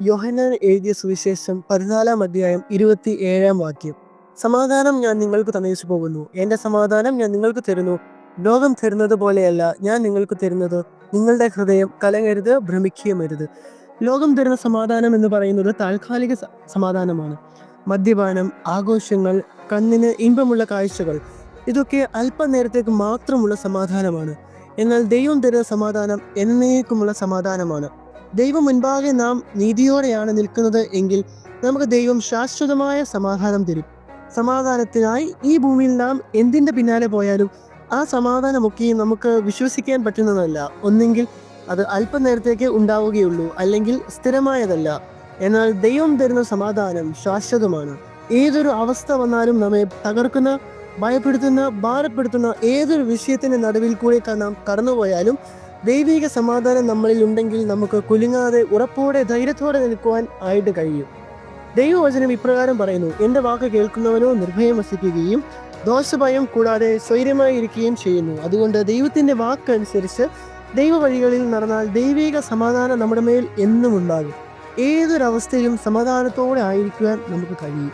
യോഹന്നാൻ എഴുതിയ സുവിശേഷം 14-27 സമാധാനം ഞാൻ നിങ്ങൾക്ക് തന്നയിച്ചു പോകുന്നു. എൻ്റെ സമാധാനം ഞാൻ നിങ്ങൾക്ക് തരുന്നു. ലോകം തരുന്നത് പോലെയല്ല ഞാൻ നിങ്ങൾക്ക് തരുന്നത്. നിങ്ങളുടെ ഹൃദയം കലങ്ങരുത്, ഭ്രമിക്കുകയുമരുത്. ലോകം തരുന്ന സമാധാനം എന്ന് പറയുന്നത് താൽക്കാലിക സമാധാനമാണ്. മദ്യപാനം, ആഘോഷങ്ങൾ, കണ്ണിന് ഇമ്പമുള്ള കാഴ്ചകൾ, ഇതൊക്കെ അല്പനേരത്തേക്ക് മാത്രമുള്ള സമാധാനമാണ്. എന്നാൽ ദൈവം തരുന്ന സമാധാനം എന്നേക്കുമുള്ള സമാധാനമാണ്. ദൈവം മുൻപാകെ നാം നീതിയോടെയാണ് നിൽക്കുന്നത് എങ്കിൽ നമുക്ക് ദൈവം ശാശ്വതമായ സമാധാനം തരും. സമാധാനത്തിനായി ഈ ഭൂമിയിൽ നാം എന്തിൻ്റെ പിന്നാലെ പോയാലും ആ സമാധാനമൊക്കെയും നമുക്ക് വിശ്വസിക്കാൻ പറ്റുന്നതല്ല. ഒന്നെങ്കിൽ അത് അല്പനേരത്തേക്ക് ഉണ്ടാവുകയുള്ളൂ, അല്ലെങ്കിൽ സ്ഥിരമായതല്ല. എന്നാൽ ദൈവം തരുന്ന സമാധാനം ശാശ്വതമാണ്. ഏതൊരു അവസ്ഥ വന്നാലും നമ്മെ തകർക്കുന്ന, ഭയപ്പെടുത്തുന്ന, ഭാരപ്പെടുത്തുന്ന ഏതൊരു വിഷയത്തിൻ്റെ നടുവിൽ കൂടെ നാം കടന്നുപോയാലും ദൈവിക സമാധാനം നമ്മളിൽ ഉണ്ടെങ്കിൽ നമുക്ക് കുലുങ്ങാതെ ഉറപ്പോടെ ധൈര്യത്തോടെ നിൽക്കുവാൻ ആയിട്ട് കഴിയും. ദൈവവചനം ഇപ്രകാരം പറയുന്നു: എൻ്റെ വാക്ക് കേൾക്കുന്നവനോ നിർഭയം വസിക്കുകയും ദോഷഭയം കൂടാതെ സ്വൈര്യമായി ഇരിക്കുകയും ചെയ്യുന്നു. അതുകൊണ്ട് ദൈവത്തിൻ്റെ വാക്കനുസരിച്ച് ദൈവ വഴികളിൽ നടന്നാൽ ദൈവിക സമാധാനം നമ്മുടെ മേൽ എന്നും ഉണ്ടാകും. ഏതൊരവസ്ഥയിലും സമാധാനത്തോടെ ആയിരിക്കുവാൻ നമുക്ക് കഴിയും.